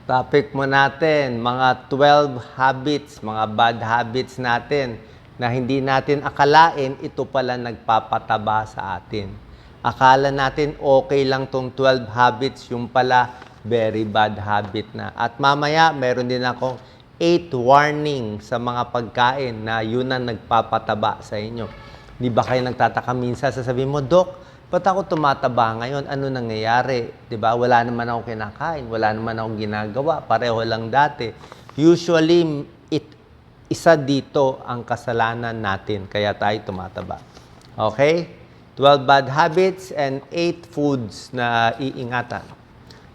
Topic mo natin, mga 12 habits, mga bad habits natin na hindi natin akalain ito pala nagpapataba sa atin. Akala natin okay lang tong 12 habits, yung pala very bad habit na. At mamaya, meron din akong 8 warning sa mga pagkain na yun ang nagpapataba sa inyo. Di ba kayo nagtataka minsan, sasabihin mo, Dok, ba't ako tumataba ngayon? Ano nangyayari? Diba? Wala naman ako kinakain. Wala naman akong ginagawa. Pareho lang dati. Usually, isa dito ang kasalanan natin. Kaya tayo tumataba. Okay? 12 bad habits and 8 foods na iingatan.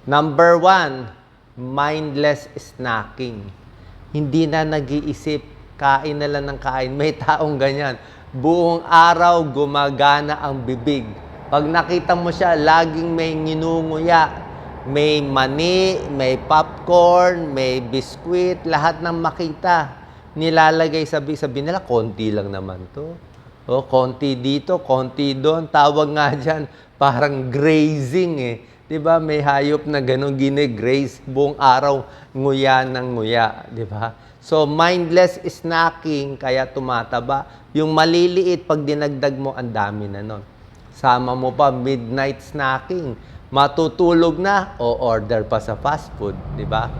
Number 1, mindless snacking. Hindi na nag-iisip. Kain na lang ng kain. May taong ganyan. Buong araw gumagana ang bibig. Pag nakita mo siya, laging may nginunguya. May mani, may popcorn, may biskwit, lahat ng makita. Nilalagay sabi nila, konti lang naman to. O, konti dito, konti doon. Tawag nga dyan, parang grazing eh. Diba? May hayop na gano'n gine-graze. Buong araw, nguya ng nguya. Diba? So, mindless snacking, kaya tumataba. Yung maliliit, pag dinagdag mo, ang dami na nun. Sama mo pa, midnight snacking. Matutulog na, o order pa sa fast food, di ba?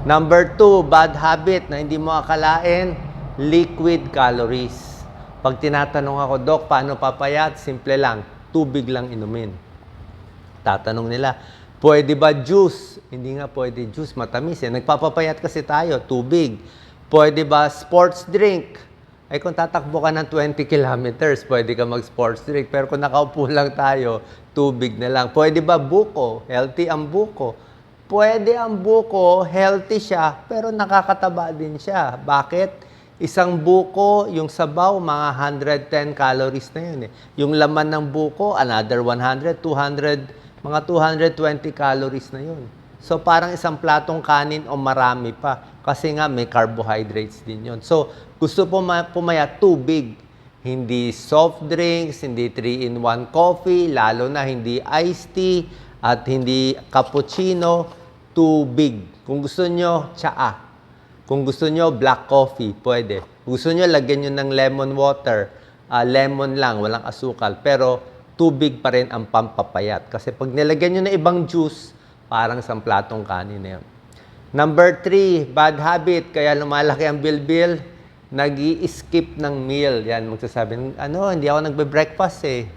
Number 2, bad habit na hindi mo akalain, liquid calories. Pag tinatanong ako, Dok, paano papayat? Simple lang, tubig lang inumin. Tatanong nila, pwede ba juice? Hindi nga pwede juice, matamis eh. Nagpapapayat kasi tayo, tubig. Pwede ba sports drink? Ay kung tatakbo ka ng 20 kilometers, pwede ka mag-sports drink. Pero kung nakaupo lang tayo, tubig na lang. Pwede ba buko? Healthy ang buko. Pwede ang buko, healthy siya, pero nakakataba din siya. Bakit? Isang buko, yung sabaw, mga 110 calories na yun eh. Yung laman ng buko, another 100, 200, mga 220 calories na yun. So parang isang platong kanin o marami pa. Kasi nga may carbohydrates din yun. So gusto pumayat, tubig. Hindi soft drinks, hindi 3-in-1 coffee, lalo na hindi iced tea at hindi cappuccino, tubig. Kung gusto nyo, tsaa. Kung gusto nyo, black coffee, pwede. Kung gusto nyo, lagyan nyo ng lemon water. Lemon lang, walang asukal. Pero tubig pa rin ang pampapayat. Kasi pag nilagyan nyo na ibang juice, parang isang platong kanin na yun. Number 3, bad habit. Kaya lumalaki ang bilbil, nag-i-skip ng meal. Yan, magsasabi, hindi ako nagbe-breakfast eh.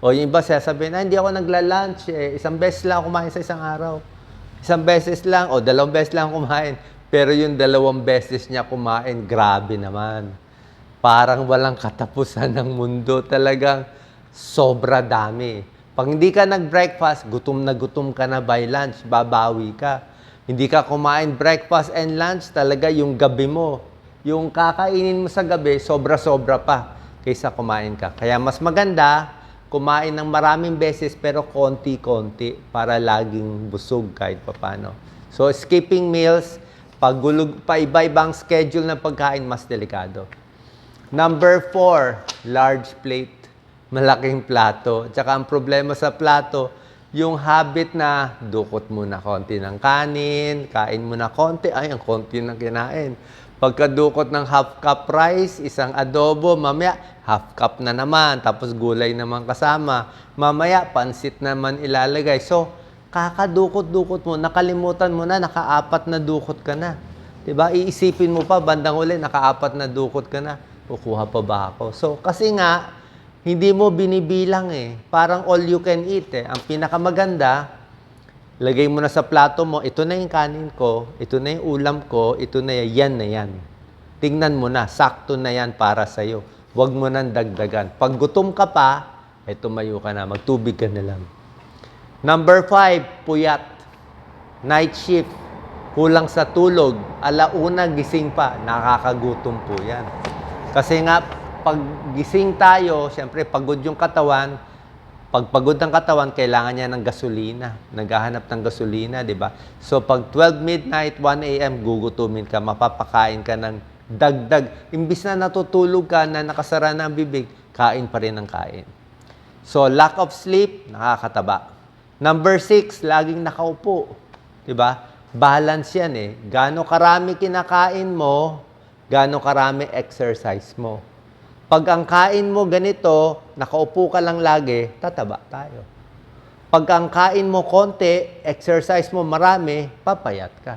O yung iba sasabihin, hindi ako nagla-lunch eh. Isang beses lang kumain sa isang araw. Isang beses lang o 2 beses lang kumain. Pero yung 2 beses niya kumain, grabe naman. Parang walang katapusan ng mundo. Talagang sobra dami. Pag hindi ka nag-breakfast, gutom ka na by lunch, babawi ka. Hindi ka kumain breakfast and lunch, talaga yung gabi mo. Yung kakainin mo sa gabi, sobra-sobra pa kaysa kumain ka. Kaya mas maganda, kumain ng maraming beses pero konti-konti para laging busog kahit papano. So, skipping meals, pa-iba-ibang schedule ng pagkain, mas delikado. Number 4, large plate. Malaking plato. Tsaka ang problema sa plato, yung habit na dukot muna konti ng kanin, kain muna konti, ay, ang konti ng kinain. Pagkadukot ng half cup rice, isang adobo, mamaya half cup na naman, tapos gulay naman kasama. Mamaya, pansit naman ilalagay. So, kakadukot-dukot mo, nakalimutan mo na, naka-4 na dukot ka na. Diba? Iisipin mo pa, bandang uli, naka-4 na dukot ka na. Kukuha pa ba ako? So, kasi nga, hindi mo binibilang eh. Parang all you can eat eh. Ang pinakamaganda, lagay mo na sa plato mo, ito na yung kanin ko, ito na yung ulam ko, ito na yan na yan. Tingnan mo na, sakto na yan para sa'yo. Huwag mo nang dagdagan. Pag gutom ka pa, tumayo ka na, magtubig ka na lang. Number 5, puyat. Night shift. Kulang sa tulog. Alauna, gising pa. Nakakagutom po yan. Kasi nga, pag gising tayo, siyempre pagod yung katawan. Pag pagod ng katawan, kailangan niya ng gasolina. Naghahanap ng gasolina, di ba? So, pag 12 midnight, 1 a.m., gugutumin ka, mapapakain ka ng dagdag. Imbis na natutulog ka, na nakasara na ang bibig, kain pa rin ng kain. So, lack of sleep, nakakataba. Number 6, laging nakaupo. Di ba? Balance yan eh. Gaano karami kinakain mo, gaano karami exercise mo. Pag ang kain mo ganito, nakaupo ka lang lagi, tataba tayo. Pag ang kain mo konti, exercise mo marami, papayat ka.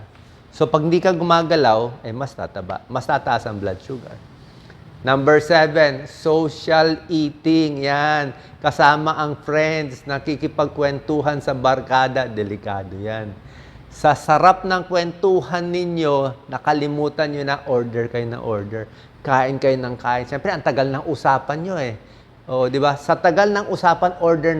So pag hindi ka gumagalaw, mas tataba. Mas tataas ang blood sugar. Number 7, social eating. Yan. Kasama ang friends, nakikipagkwentuhan sa barkada, delikado yan. Sa sarap ng kwentuhan ninyo, nakalimutan nyo na order kayo ng order. Kain kayo ng kain. Siyempre, ang tagal ng usapan nyo eh. O, di ba? Sa tagal ng usapan, order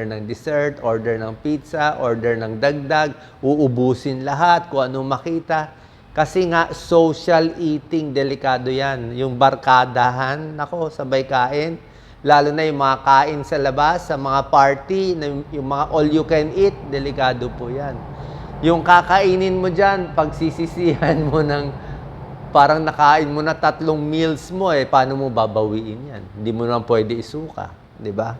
ng dessert, order ng pizza, order ng dagdag, uubusin lahat, kung ano makita. Kasi nga, social eating, delikado yan. Yung barkadahan, nako, sabay kain. Lalo na yung mga kain sa labas, sa mga party, yung mga all you can eat, delikado po yan. Yung kakainin mo dyan, pagsisisihan mo ng parang nakain mo na 3 meals mo paano mo babawiin yan? Hindi mo naman pwede isuka, di ba?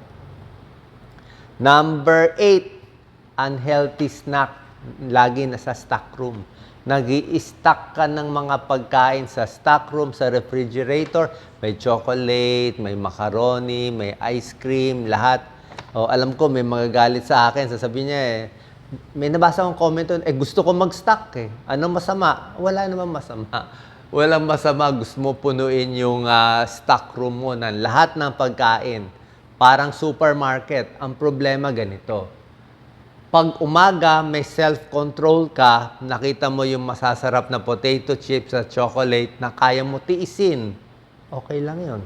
Number 8, unhealthy snack. Lagi nasa stock room. Nag-i-stock ka ng mga pagkain sa stock room, sa refrigerator. May chocolate, may macaroni, may ice cream, lahat. O, alam ko, may mga galit sa akin. Sasabihin niya may nabasa akong comment doon, gusto ko mag-stock Anong masama? Wala namang masama. Walang masama, gusto mo punuin yung stock room mo ng lahat ng pagkain. Parang supermarket. Ang problema ganito. Pag umaga, may self-control ka, nakita mo yung masasarap na potato chips at chocolate na kaya mo tiisin. Okay lang yun.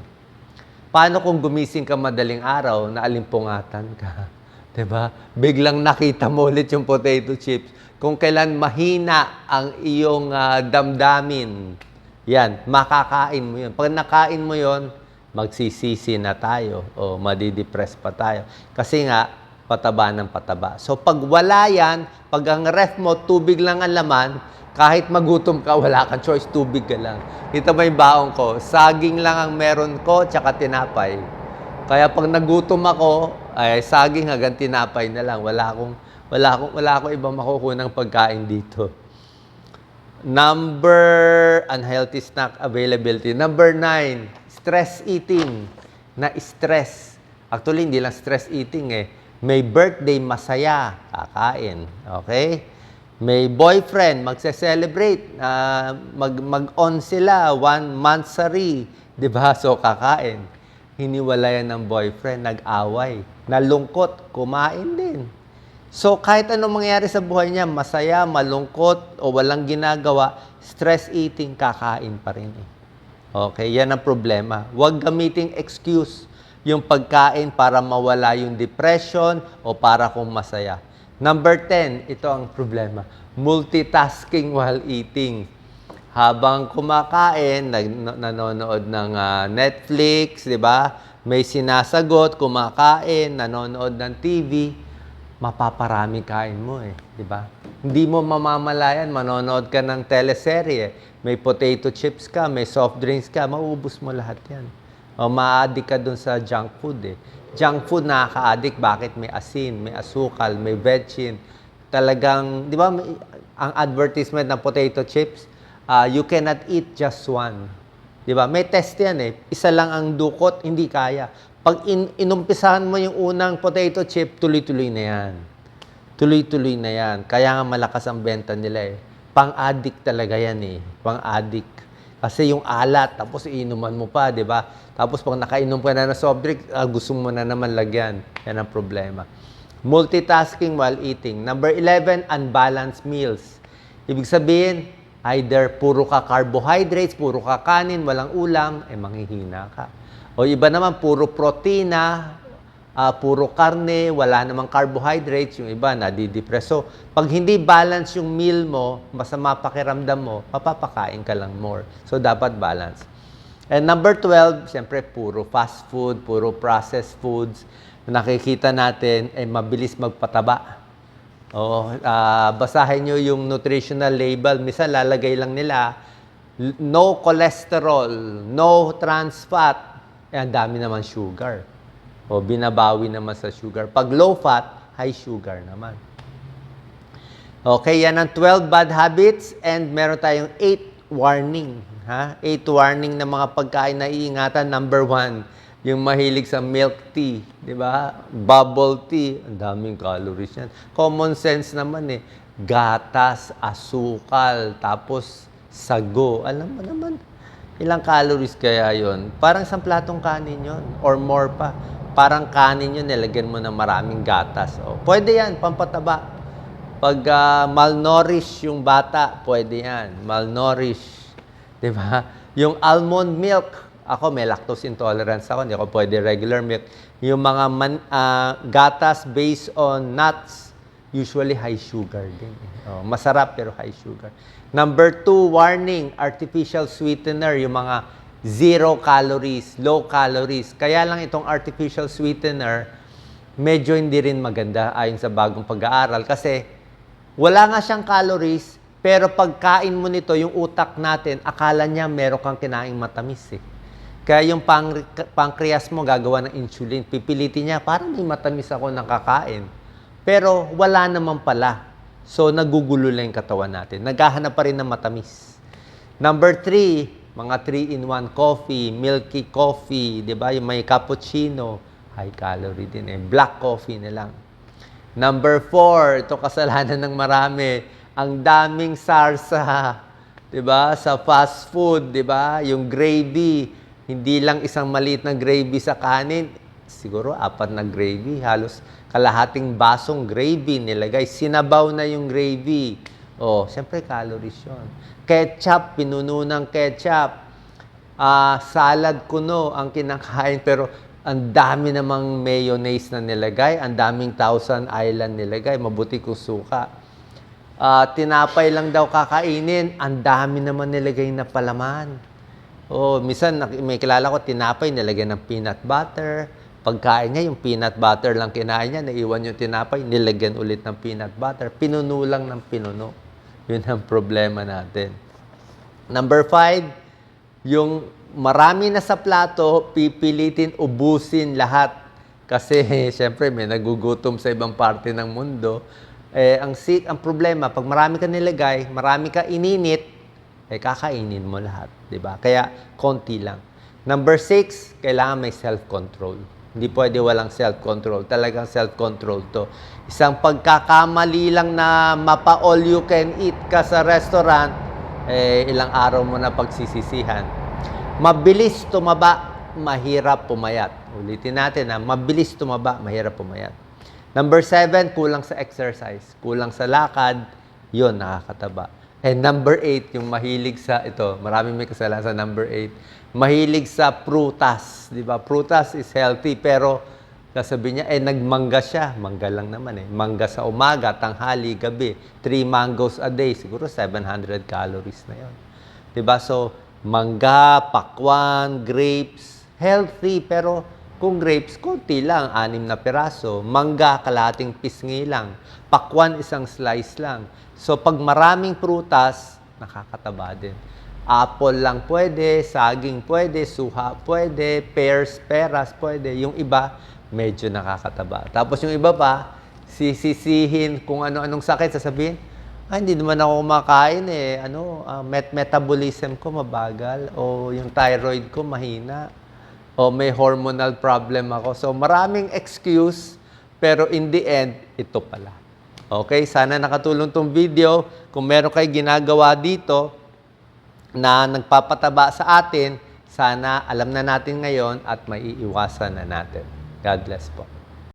Paano kung gumising ka madaling araw na alimpungatan ka? Diba? Biglang nakita mo ulit yung potato chips. Kung kailan mahina ang iyong damdamin, yan, makakain mo yun. Pag nakain mo yun, magsisisi na tayo o madidepress pa tayo. Kasi nga, pataba ng pataba. So pag wala yan, pag ang ref mo, tubig lang ang laman, kahit magutom ka, wala kang choice, tubig ka lang. Ito ba yung baong ko? Saging lang ang meron ko, tsaka tinapay. Kaya pag nagutom ako, saging hanggang tinapay na lang. Wala akong ibang makukunang pagkain dito. Unhealthy snack availability. Number 9, stress eating. Na-stress. Actually, hindi lang stress eating May birthday, masaya, kakain. Okay? May boyfriend, magse-celebrate. Mag-on sila, 1 monthsary. Diba? So, kakain. Hiniwalayan ng boyfriend, nag-away. Nalungkot, kumain din. So, kahit anong mangyari sa buhay niya, masaya, malungkot, o walang ginagawa, stress eating, kakain pa rin Okay, yan ang problema. Huwag gamiting excuse yung pagkain para mawala yung depression o para kung masaya. Number 10, ito ang problema. Multitasking while eating. Habang kumakain, nanonood ng Netflix, di ba? May sinasagot, kumakain, nanonood ng TV, mapaparami kain mo di ba? Hindi mo mamamalayan, manonood ka ng teleserye, may potato chips ka, may soft drinks ka, mauubos mo lahat yan. O ma-addict ka dun sa junk food Junk food nakaka-addict, bakit? May asin, may asukal, may vetchin. Talagang, di ba, ang advertisement ng potato chips, you cannot eat just one. Di ba? May test yan Isa lang ang dukot, hindi kaya. Pag inumpisahan mo yung unang potato chip, tuloy-tuloy na yan. Tuloy-tuloy na yan. Kaya nga malakas ang benta nila Pang-addict talaga yan Pang-addict. Kasi yung alat, tapos iinuman mo pa, di ba? Tapos pag nakainom ka na ng soft drink, gusto mo na naman lagyan. Yan ang problema. Multitasking while eating. Number 11, unbalanced meals. Ibig sabihin, either puro ka carbohydrates, puro ka kanin, walang ulam, manghihina ka. O iba naman, puro protina, puro karne, wala namang carbohydrates, yung iba nadidepress. So, pag hindi balance yung meal mo, masama pakiramdam mo, mapapakain ka lang more. So, dapat balance. And number 12, siyempre, puro fast food, puro processed foods. Nakikita natin, mabilis magpataba. Basahin nyo yung nutritional label. Minsan, lalagay lang nila, no cholesterol, no trans fat. Ang dami naman sugar. Binabawi naman sa sugar. Pag low fat, high sugar naman. Okay, yan ang 12 bad habits and meron tayong 8 warning. 8 warning na mga pagkain na iingatan. Number 1, yung mahilig sa milk tea. Di ba? Bubble tea. Ang daming calories yan. Common sense naman eh. Gatas, asukal, tapos sago. Alam mo naman, ilang calories kaya yon? Parang isang platong kanin yon or more pa. Parang kanin yun, nilagyan mo ng maraming gatas. O, pwede yan, pampataba. Pag malnourished yung bata, pwede yan. Malnourished. Diba? Yung almond milk, ako may lactose intolerance ako, hindi ako pwede regular milk. Yung mga gatas based on nuts, usually high sugar din. Oh, masarap pero high sugar. Number 2, warning, artificial sweetener, yung mga 0 calories, low calories. Kaya lang itong artificial sweetener, medyo hindi rin maganda ayon sa bagong pag-aaral kasi wala nga siyang calories, pero pagkain mo nito, yung utak natin, akala niya meron kang kinaing matamis eh. Kaya yung pancreas mo gagawa ng insulin, pipilitin niya, parang may matamis ako nakakain. Pero wala naman pala. So nagugulo lang yung katawan natin. Naghahanap pa rin ng matamis. Number 3, mga 3-in-1 coffee, milky coffee, di ba? Yung may cappuccino, high calorie din eh. Black coffee na lang. Number 4, ito kasalanan ng marami, ang daming sarsa, 'di ba? Sa fast food, 'di ba? Yung gravy, hindi lang isang maliit na gravy sa kanin, siguro 4 na gravy, halos kalahating basong gravy nilagay, sinabaw na yung gravy. Oh, siyempre calories 'yon. Ketchup, pinuno ng ketchup. Salad kuno ang kinakain pero ang dami namang mayonnaise na nilagay, ang daming Thousand Island nilagay, mabuti kung suka. Tinapay lang daw kakainin, ang dami naman nilagay na palaman. Minsan may kilala ko, tinapay nilagay ng peanut butter. Pagkain niya, yung peanut butter lang kinain niya, naiwan yung tinapay, nilagyan ulit ng peanut butter. Pinuno lang ng pinuno. Yun ang problema natin. Number 5, yung marami na sa plato, pipilitin ubusin lahat. Kasi, siyempre, may nagugutom sa ibang parte ng mundo. Ang problema, pag marami ka nilagay, marami ka ininit, kakainin mo lahat. Diba? Kaya, konti lang. Number 6, kailangan may self-control. Hindi pwede walang self-control. Talagang self-control to. Isang pagkakamali lang na mapa-all you can eat ka sa restaurant, ilang araw mo na pagsisisihan. Mabilis tumaba, mahirap pumayat. Ulitin natin mabilis tumaba, mahirap pumayat. Number 7, kulang sa exercise. Kulang sa lakad, yun, nakakataba. And number 8, yung mahilig sa, ito, maraming may kasalanan sa number 8, mahilig sa prutas. Di ba? Prutas is healthy, pero sasabihin niya, nagmangga siya. Mangga lang naman eh. Mangga sa umaga, tanghali, gabi. 3 mangoes a day, siguro 700 calories na yun. Di ba? So, mangga, pakwan, grapes, healthy, pero kung grapes, konti lang, 6 na piraso. Mangga, kalahating pisngi lang. Pakwan, isang slice lang. So, pag maraming prutas, nakakataba din. Apple lang pwede, saging pwede, suha pwede, pears, peras pwede. Yung iba, medyo nakakataba. Tapos yung iba pa, sisisihin kung ano-anong sakit, sasabihin, hindi naman ako kumakain metabolism ko mabagal, o yung thyroid ko mahina, o may hormonal problem ako. So, maraming excuse, pero in the end, ito pala. Okay, sana nakatulong tong video. Kung meron kayo ginagawa dito na nagpapataba sa atin, sana alam na natin ngayon at maiiwasan na natin. God bless po.